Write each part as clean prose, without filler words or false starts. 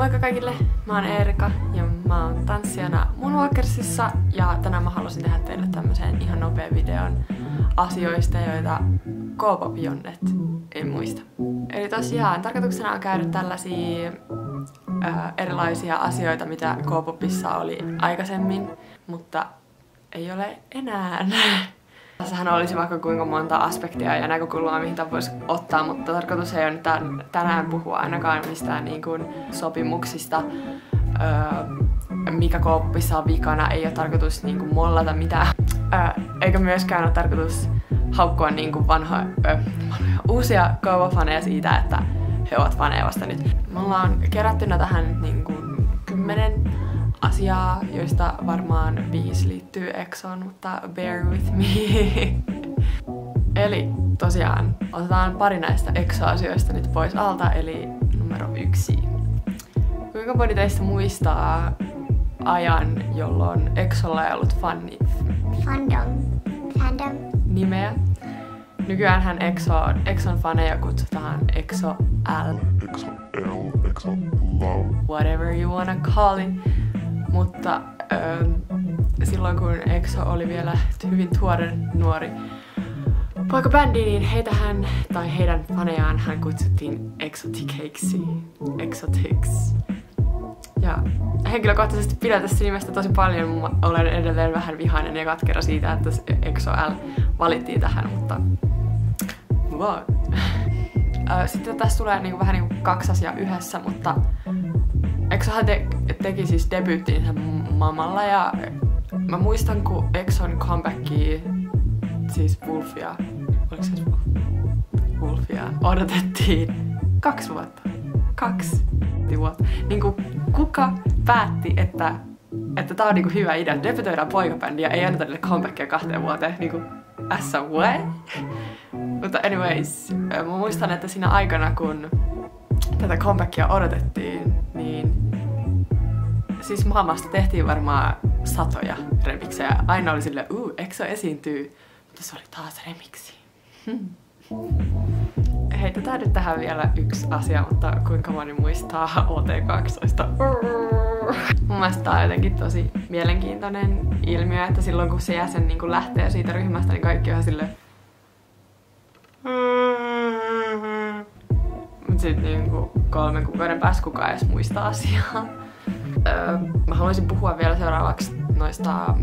Moikka kaikille, mä oon Eerika ja mä oon tanssijana Moonwalkersissa ja tänään mä halusin tehdä teille tämmösen ihan nopean videon asioista, joita K-pop-jonnet ei muista. Eli tosiaan tarkoituksena on käydä tällaisia erilaisia asioita, mitä K-popissa oli aikaisemmin, mutta ei ole enää. Tässähän olisi vaikka kuinka monta aspektia ja näkökulmaa, mihin tämä voisi ottaa, mutta tarkoitus ei ole nyt tänään puhua ainakaan mistään niin kuin sopimuksista, mikä K-popissa on vikana. Ei ole tarkoitus niin kuin mollata mitään, eikä myöskään ole tarkoitus haukkua niin kuin uusia K-pop-faneja siitä, että he ovat faneja vasta nyt. Me ollaan kerättynä tähän niin kuin 10 asiaa, joista varmaan 5 liittyy EXOon, mutta bear with me. Eli tosiaan otetaan pari näistä EXO-asioista nyt pois alta, eli numero 1. Kuinka moni teistä muistaa ajan, jolloin EXOlla ei ollut Fandom. nimeä? Nykyäänhän EXOn faneja kutsutaan EXO L. EXO Love. Whatever you wanna call it. Mutta silloin kun EXO oli vielä hyvin tuore nuori poikabändi, niin heidän fanejaan hän kutsuttiin Exotics. Ja henkilökohtaisesti pidän tästä nimestä tosi paljon. Mä olen edelleen vähän vihainen ja katkera siitä, että EXO L valittiin tähän, mutta wow. Sitten tässä tulee niinku vähän niinku 2 asiaa yhdessä, mutta EXOhan teki siis debyyttiinsä Mamalla ja mä muistan kun EXOn comebackia, siis Wolfia, oliko se Wolfia, odotettiin 2 vuotta. 2 vuotta. Niinku kuka päätti, että tää on niinku hyvä idea, debutoidaan poikabändiä, ei anneta niille comebackia 2 vuoteen, niinku as a way. Mutta anyways, mä muistan, että siinä aikana kun tätä comebackia odotettiin, niin siis Mamasta tehtiin varmaan satoja remiksejä. Aina oli silleen, EXO esiintyy, mutta se oli taas remiksi. Heitetään nyt tähän vielä 1 asia, mutta kuinka moni muistaa OT12? Mun mielestä tää on jotenkin tosi mielenkiintoinen ilmiö, että silloin kun se jäsen niin kun lähtee siitä ryhmästä, niin kaikki on ihan silleen mut sit niinku 3 kuukauden päästä kukaan edes muista asiaa. Mä haluaisin puhua vielä seuraavaksi noista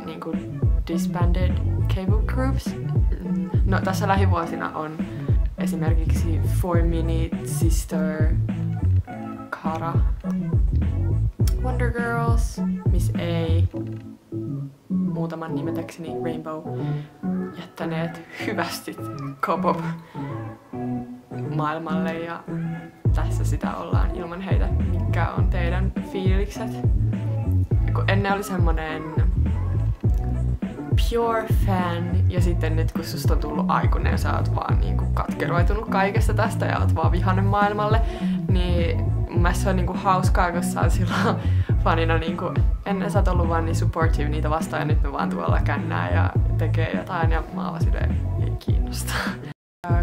niinku disbanded K-pop groups. No tässä lähivuosina on esimerkiksi 4Minute, Sister, Kara, Wonder Girls, Miss A, muutaman nimetäkseni Rainbow, jättäneet hyvästi K-pop maailmalle ja tässä sitä ollaan ilman heitä. Mitkä on teidän fiilikset? Kun ennen oli semmonen pure fan ja sitten nyt kun susta on tullut aikuinen ja sä oot vaan niinku katkeroitunut kaikesta tästä ja oot vaan vihainen maailmalle, niin mun mielestä se on niinku hauskaa, kun sä oot silloin fanina niinku ennen sä oot ollut vaan niin supportive niitä vastaan ja nyt ne vaan tuolla kännää ja tekee jotain ja mä oon silleen ei kiinnosta.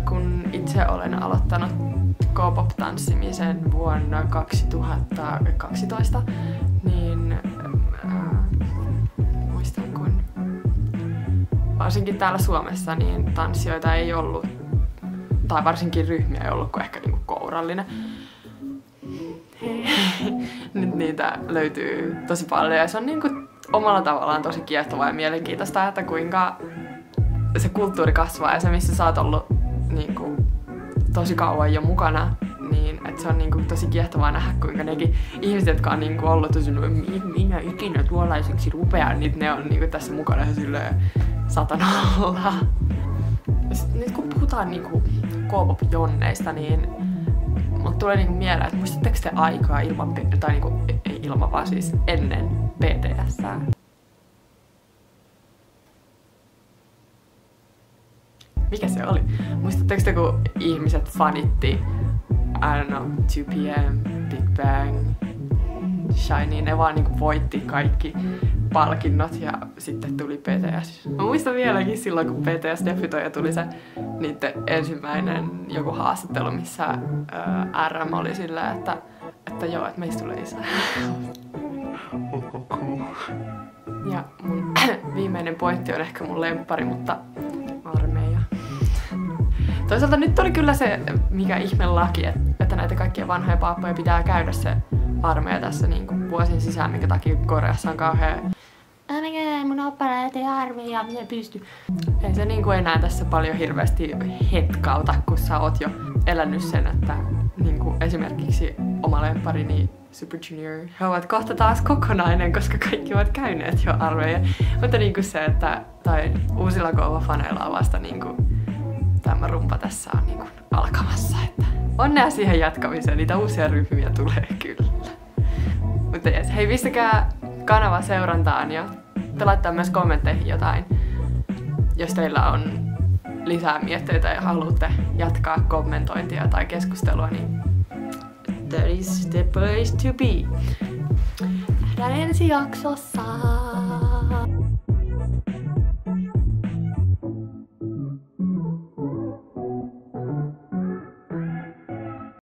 Kun itse olen aloittanut K-pop-tanssimisen vuonna 2012, niin muistan kun varsinkin täällä Suomessa niin tanssijoita ei ollut, tai varsinkin ryhmiä ei ollut kuin ehkä niinku kourallinen. Nyt niitä löytyy tosi paljon ja se on niinku omalla tavallaan tosi kiehtovaa ja mielenkiintoista, että kuinka se kulttuuri kasvaa ja se missä sä oot ollut niinku tosi kauan jo mukana, niin että se on niinku tosi kiehtovaa nähdä, kuinka nekin ihmiset, jotka on niinku ollut tosi minä ikinä tuollaiseksi rupean, niin ne on niinku tässä mukana silleen satanalla. Nyt kun puhutaan niinku K-pop-jonneista, niin mut tulee niinku mieleen, että muistatteko te aikaa ilman, tai niinku ei ilman, vaan siis ennen BTS:ää? Mikä se oli? Muistatteko te, kun ihmiset fanitti, I don't know, 2PM, Big Bang, SHINee, ne vaan niinku voitti kaikki palkinnot ja sitten tuli BTS. Mä muistan vieläkin silloin, kun BTS debytoi ja tuli se niitten ensimmäinen joku haastattelu, missä RM oli sillä, että Mutta joo, että meistä tulee isä. Okay. Ja mun viimeinen pointti on ehkä mun lemppari, mutta armeija. Toisaalta nyt oli kyllä se, mikä ihme laki, että näitä kaikkia vanhoja paappoja pitää käydä se armeija tässä niin kuin vuosien sisään, minkä takia Koreassa on kauhean mun oppalaiset ei armeija, minä pysty. Ei se niin kuin enää tässä paljon hirveästi hetkauta, kun sä oot jo elänyt sen, että niin kuin esimerkiksi oma lempparini Super Junior, he ovat kohta taas kokonainen, koska kaikki ovat käyneet jo armeijan. Mutta niin kuin se, että tai uusilla Kova-faneilla on vasta niin kuin tämä rumpa tässä on niin kuin alkamassa. Että onnea siihen jatkamiseen, niitä uusia ryhmiä tulee kyllä. Mutta jes, hei, pistäkää kanava seurantaan ja te laittaa myös kommentteihin jotain, jos teillä on lisää mietteitä ja haluatte jatkaa kommentointia tai keskustelua, niin that is the place to be. Nähdään ensi jaksossa.